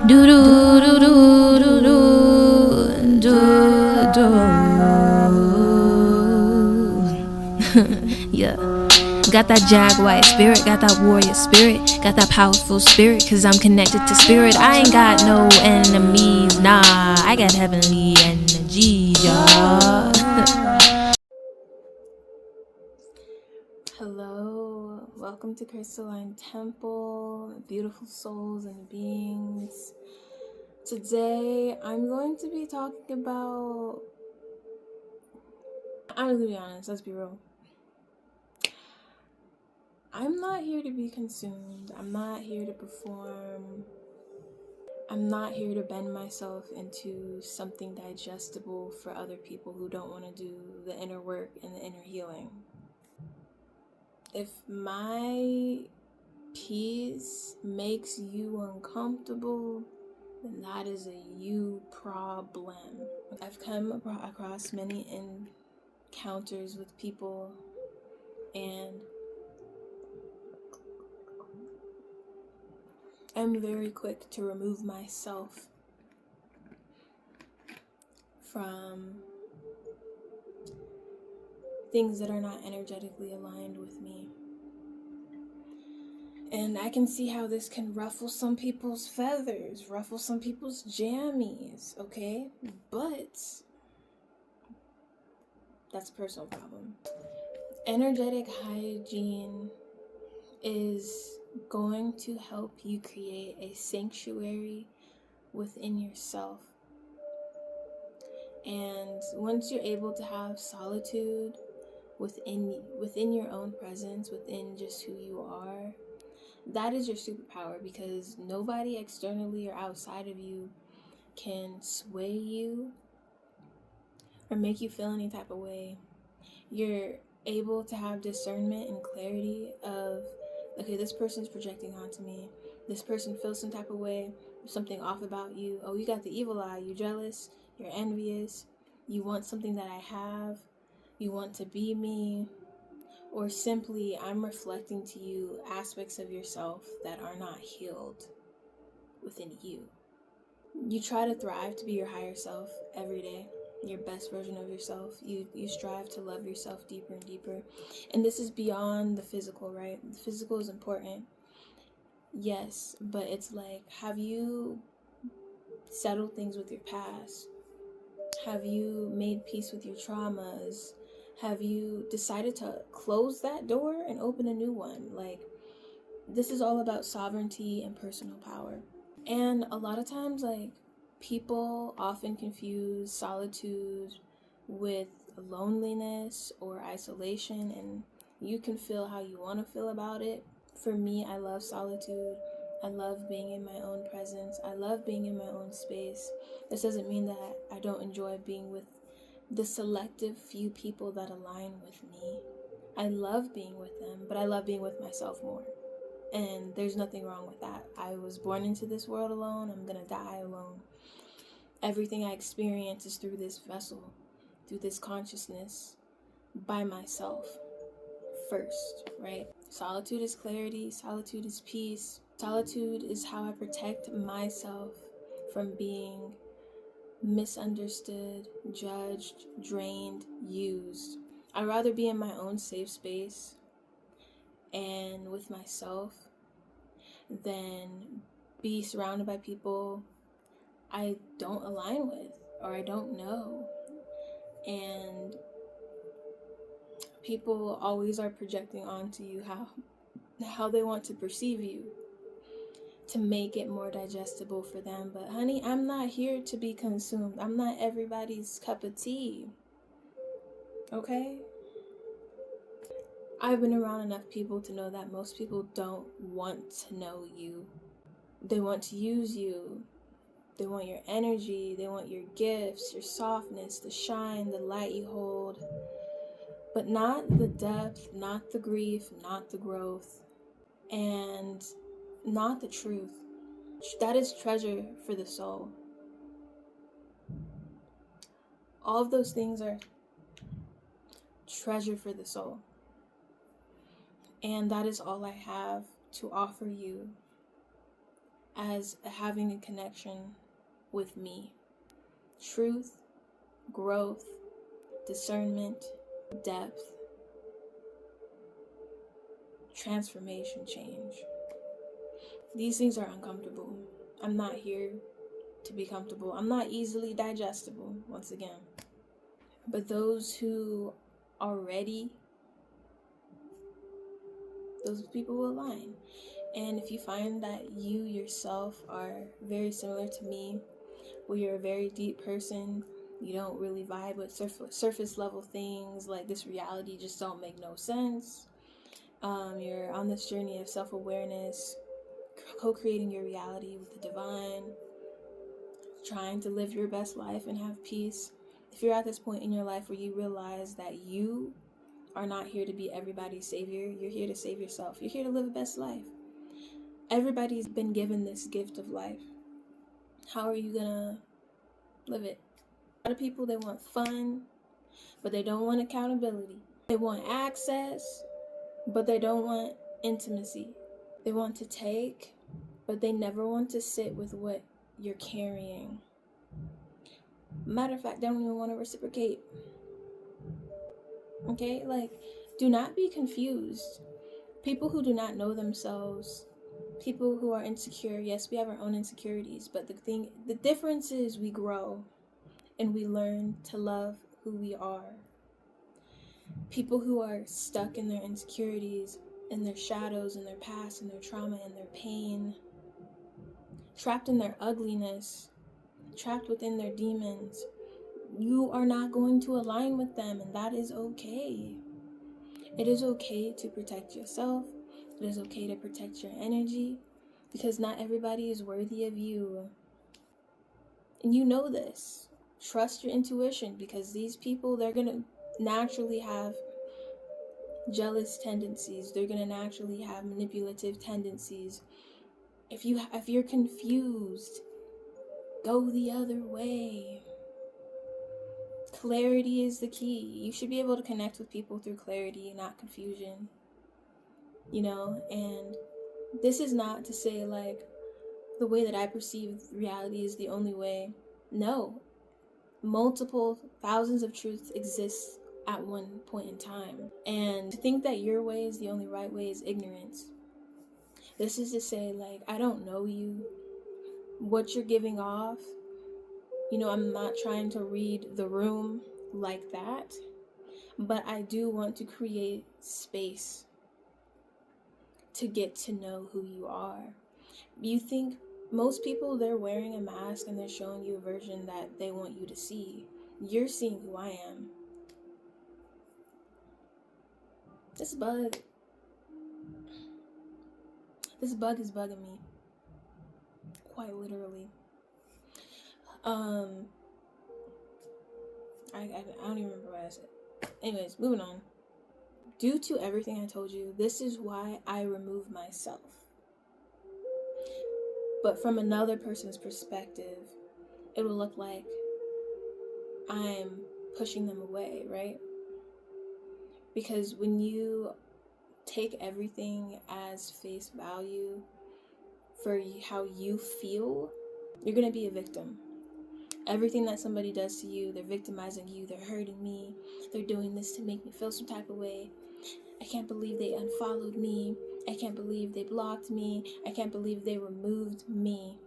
Do do do do do do do do. Yeah. Got that jaguar spirit, got that warrior spirit, got that powerful spirit, cause I'm connected to spirit. I ain't got no enemies, nah, I got heavenly energies, y'all. Hello, welcome to Crystalline Temple, beautiful souls and beings. Today, I'm going to be talking about, I'm gonna be honest, let's be real. I'm not here to be consumed. I'm not here to perform. I'm not here to bend myself into something digestible for other people who don't want to do the inner work and the inner healing. If my peace makes you uncomfortable, then that is a you problem. I've come across many encounters with people, and I'm very quick to remove myself from things that are not energetically aligned with me. And I can see how this can ruffle some people's feathers, ruffle some people's jammies, okay? But that's a personal problem. Energetic hygiene is going to help you create a sanctuary within yourself. And once you're able to have solitude within your own presence, within just who you are, that is your superpower, because nobody externally or outside of you can sway you or make you feel any type of way. You're able to have discernment and clarity of, okay, this person's projecting onto me. This person feels some type of way, something off about you. Oh, you got the evil eye. You're jealous. You're envious. You want something that I have. You want to be me. Or simply, I'm reflecting to you aspects of yourself that are not healed within you. You try to thrive to be your higher self every day, your best version of yourself. You strive to love yourself deeper and deeper. And this is beyond the physical, right? The physical is important, yes, but it's like, have you settled things with your past? Have you made peace with your traumas? Have you decided to close that door and open a new one? Like, this is all about sovereignty and personal power. And a lot of times, like, people often confuse solitude with loneliness or isolation, and you can feel how you want to feel about it. For me, I love solitude. I love being in my own presence. I love being in my own space. This doesn't mean that I don't enjoy being with the selective few people that align with me. I love being with them, but I love being with myself more. And there's nothing wrong with that. I was born into this world alone. I'm gonna die alone. Everything I experience is through this vessel, through this consciousness, by myself first, right? Solitude is clarity. Solitude is peace. Solitude is how I protect myself from being misunderstood, judged, drained, used. I'd rather be in my own safe space and with myself than be surrounded by people I don't align with or I don't know. And people always are projecting onto you how they want to perceive you to make it more digestible for them. But honey, I'm not here to be consumed. I'm not everybody's cup of tea. Okay? I've been around enough people to know that most people don't want to know you. They want to use you. They want your energy. They want your gifts, your softness, the shine, the light you hold. But not the depth, not the grief, not the growth, and not the truth. That is treasure for the soul. All of those things are treasure for the soul. And that is all I have to offer you as having a connection with me. Truth, growth, discernment, depth, transformation, change. These things are uncomfortable. I'm not here to be comfortable. I'm not easily digestible, once again. But those who are ready, those people will align. And if you find that you yourself are very similar to me, where you're a very deep person, you don't really vibe with surface level things, like this reality just don't make no sense. You're on this journey of self-awareness, co-creating your reality with the divine, trying to live your best life and have peace. If you're at this point in your life where you realize that you are not here to be everybody's savior, you're here to save yourself. You're here to live a best life. Everybody's been given this gift of life. How are you gonna live it? A lot of people, they want fun, but they don't want accountability. They want access, but they don't want intimacy. They want to take, but they never want to sit with what you're carrying. Matter of fact, they don't even want to reciprocate. Okay? Like, do not be confused. People who do not know themselves, people who are insecure, yes, we have our own insecurities, but the difference is we grow and we learn to love who we are. People who are stuck in their insecurities, in their shadows, in their past, in their trauma, in their pain, trapped in their ugliness, trapped within their demons, you are not going to align with them, and that is okay. It is okay to protect yourself. It is okay to protect your energy, because not everybody is worthy of you. And you know this. Trust your intuition, because these people, they're going to naturally have jealous tendencies. They're going to naturally have manipulative tendencies. If you're confused, go the other way. Clarity is the key. You should be able to connect with people through clarity, not confusion. And this is not to say like the way that I perceive reality is the only way. No. Multiple thousands of truths exist at one point in time. And to think that your way is the only right way is ignorance. This is to say, like, I don't know you. What you're giving off, I'm not trying to read the room like that. But I do want to create space to get to know who you are. You think most people, they're wearing a mask and they're showing you a version that they want you to see. You're seeing who I am. This bug is bugging me. Quite literally. I don't even remember what I said. Anyways, moving on. Due to everything I told you, this is why I remove myself. But from another person's perspective, it will look like I'm pushing them away, right? Because when you take everything as face value for how you feel, you're going to be a victim. Everything that somebody does to you, they're victimizing you, they're hurting me, they're doing this to make me feel some type of way. I can't believe they unfollowed me. I can't believe they blocked me. I can't believe they removed me.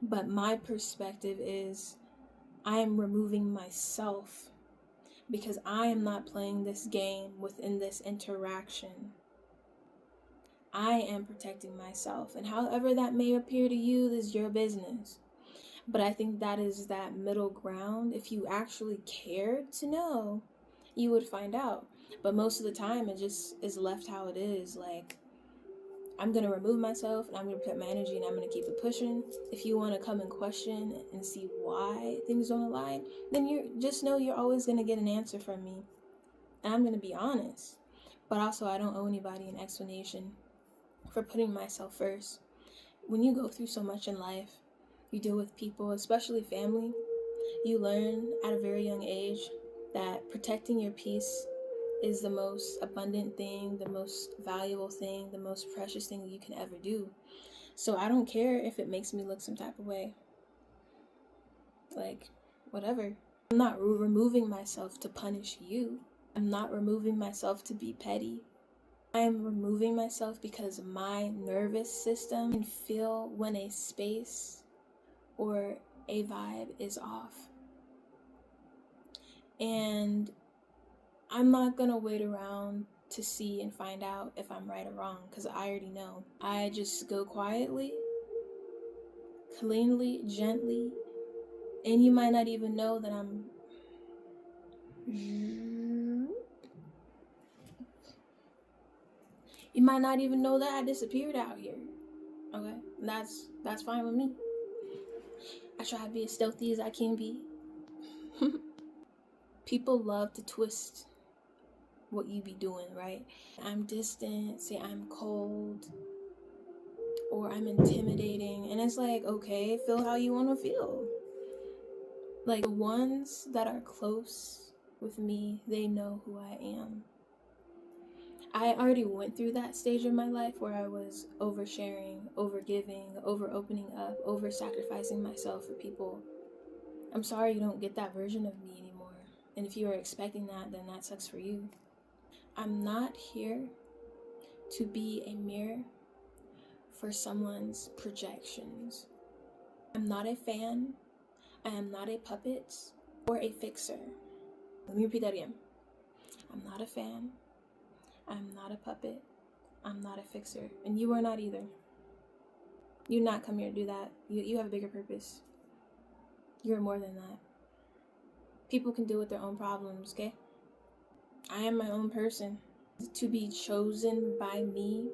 But my perspective is I am removing myself, because I am not playing this game within this interaction. I am protecting myself. And however that may appear to you, this is your business. But I think that is that middle ground. If you actually cared to know, you would find out. But most of the time, it just is left how it is. Like, I'm going to remove myself and I'm going to protect my energy and I'm going to keep it pushing. If you want to come and question and see why things don't align, then you just know you're always going to get an answer from me. And I'm going to be honest. But also, I don't owe anybody an explanation for putting myself first. When you go through so much in life, you deal with people, especially family, you learn at a very young age that protecting your peace is the most abundant thing, the most valuable thing, the most precious thing you can ever do. So I don't care if it makes me look some type of way. Like, whatever. I'm not removing myself to punish you. I'm not removing myself to be petty. I am removing myself because my nervous system can feel when a space or a vibe is off. And I'm not gonna wait around to see and find out if I'm right or wrong, because I already know. I just go quietly, cleanly, gently, and you might not even know that I'm... You might not even know that I disappeared out here. Okay? That's fine with me. I try to be as stealthy as I can be. People love to twist what you be doing, right? I'm distant, say I'm cold, or I'm intimidating, and it's like, okay, feel how you want to feel. Like, the ones that are close with me, they know who I am. I already went through that stage of my life where I was oversharing, overgiving, over opening up, over sacrificing myself for people. I'm sorry you don't get that version of me anymore. And if you are expecting that, then that sucks for you. I'm not here to be a mirror for someone's projections. I'm not a fan. I am not a puppet or a fixer. Let me repeat that again. I'm not a fan. I'm not a puppet. I'm not a fixer. And you are not either. You not come here to do that. You have a bigger purpose. You're more than that. People can deal with their own problems, okay? I am my own person. To be chosen by me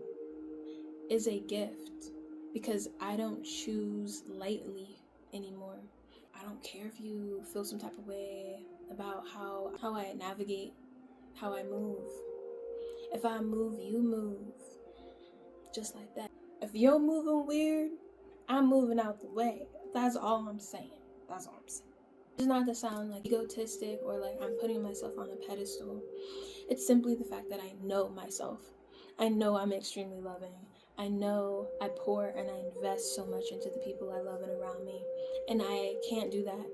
is a gift, because I don't choose lightly anymore. I don't care if you feel some type of way about how I navigate, how I move. If I move, you move. Just like that. If you're moving weird, I'm moving out the way. That's all I'm saying. That's all I'm saying. It's not to sound like egotistic or like I'm putting myself on a pedestal. It's simply the fact that I know myself. I know I'm extremely loving. I know I pour and I invest so much into the people I love and around me. And I can't do that.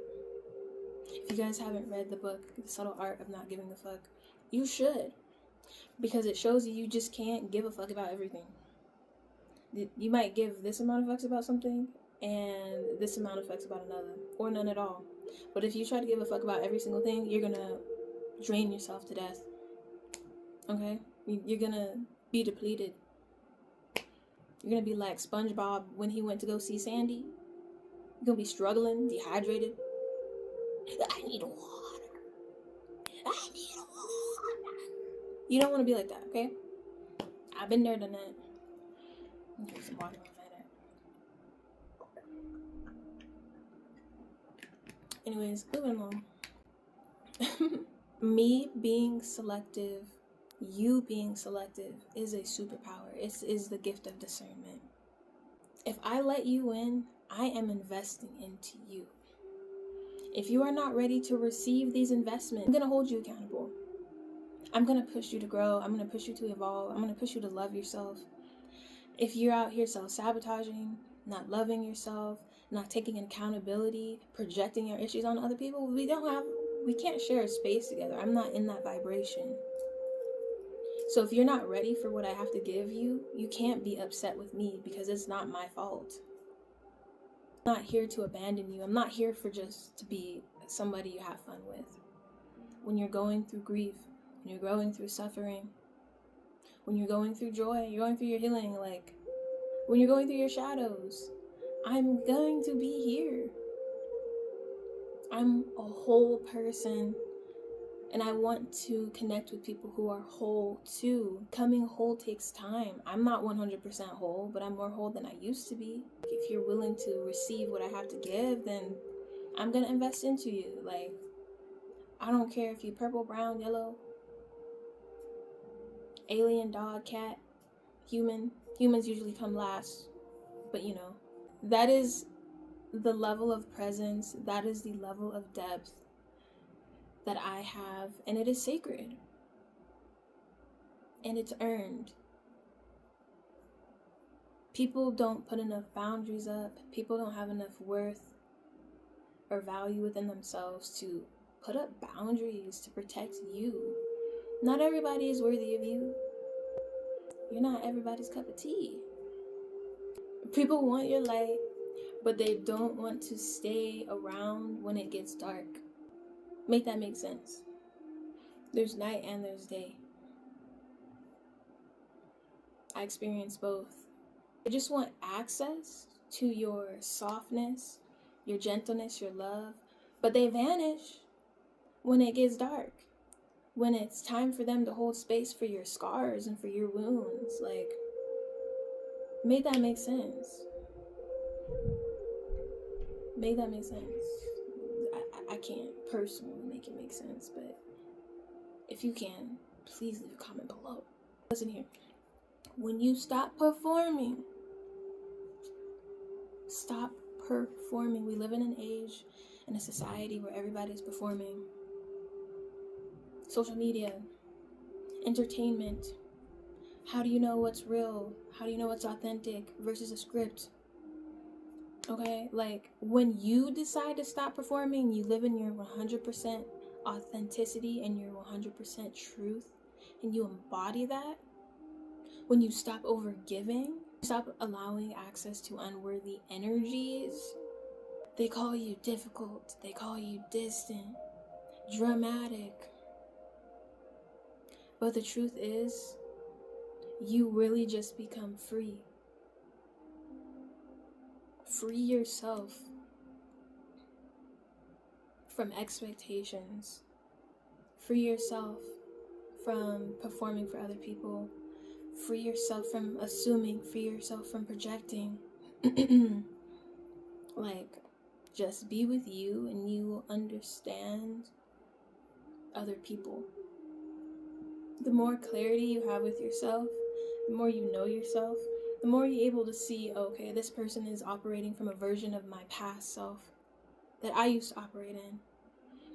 If you guys haven't read the book, The Subtle Art of Not Giving a Fuck, you should. Because it shows you just can't give a fuck about everything. You might give this amount of fucks about something and this amount of fucks about another, or none at all. But if you try to give a fuck about every single thing, you're gonna drain yourself to death. Okay? You're gonna be depleted. You're gonna be like SpongeBob when he went to go see Sandy. You're gonna be struggling, dehydrated. I need water. I need water. You don't want to be like that, okay? I've been there, done that. Drink some water in a minute. Anyways, moving along. Me being selective, you being selective is a superpower. It is the gift of discernment. If I let you in, I am investing into you. If you are not ready to receive these investments, I'm going to hold you accountable. I'm going to push you to grow. I'm going to push you to evolve. I'm going to push you to love yourself. If you're out here self-sabotaging, not loving yourself, not taking accountability, projecting your issues on other people, we can't share a space together. I'm not in that vibration. So if you're not ready for what I have to give you, you can't be upset with me, because it's not my fault. I'm not here to abandon you. I'm not here for just to be somebody you have fun with. When you're going through grief, when you're going through suffering, when you're going through joy, you're going through your healing, like when you're going through your shadows, I'm going to be here. I'm a whole person, and I want to connect with people who are whole too. Coming whole takes time. I'm not 100% whole, but I'm more whole than I used to be. If you're willing to receive what I have to give, then I'm gonna invest into you. Like, I don't care if you're purple, brown, yellow, alien, dog, cat, human. Humans usually come last, but you know. That is the level of presence, that is the level of depth that I have, and it is sacred. And it's earned. People don't put enough boundaries up. People don't have enough worth or value within themselves to put up boundaries to protect you. Not everybody is worthy of you. You're not everybody's cup of tea. People want your light, but they don't want to stay around when it gets dark. Make that make sense. There's night and there's day. I experience both. They just want access to your softness, your gentleness, your love, but they vanish when it gets dark. When it's time for them to hold space for your scars and for your wounds. Like, make that make sense. Make that make sense. I can't personally make it make sense, but if you can, please leave a comment below. Listen here. When you stop performing, stop performing. We live in an age, in a society where everybody's performing. Social media, entertainment. How do you know what's real? How do you know what's authentic versus a script? Okay, like when you decide to stop performing, you live in your 100% authenticity and your 100% truth, and you embody that. When you stop overgiving, stop allowing access to unworthy energies. They call you difficult, they call you distant, dramatic. But the truth is, you really just become free. Free yourself from expectations. Free yourself from performing for other people. Free yourself from assuming. Free yourself from projecting. Like, just be with you and you will understand other people. The more clarity you have with yourself, the more you know yourself, the more you're able to see, okay, this person is operating from a version of my past self that I used to operate in.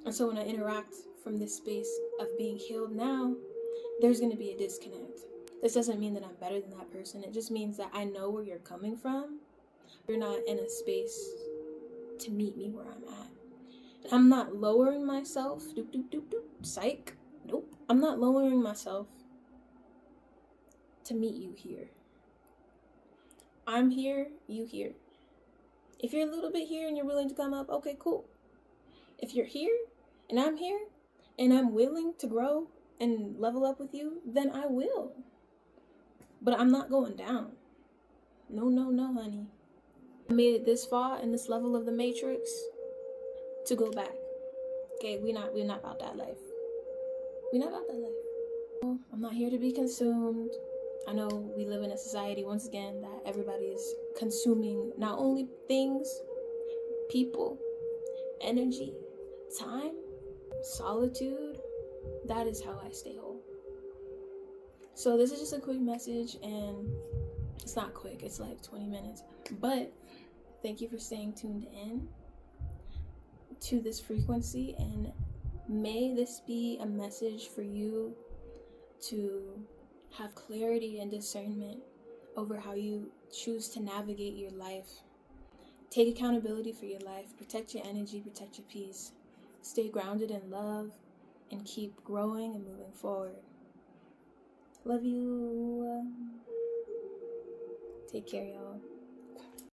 And so when I interact from this space of being healed now, there's going to be a disconnect. This doesn't mean that I'm better than that person. It just means that I know where you're coming from. You're not in a space to meet me where I'm at. I'm not lowering myself. Doop, doop, doop, doop. Psych. Nope. I'm not lowering myself to meet you here. I'm here, you here. If you're a little bit here and you're willing to come up, okay, cool. If you're here and I'm here and I'm willing to grow and level up with you, then I will. But I'm not going down. No, no, no, honey. I made it this far in this level of the matrix to go back. Okay, we're not about that life. We're not about that life. I'm not here to be consumed. I know we live in a society, once again, that everybody is consuming not only things, people, energy, time, solitude. That is how I stay whole. So this is just a quick message, and it's not quick, it's like 20 minutes. But thank you for staying tuned in to this frequency, and may this be a message for you to have clarity and discernment over how you choose to navigate your life. Take accountability for your life. Protect your energy, protect your peace. Stay grounded in love and keep growing and moving forward. Love you. Take care, y'all.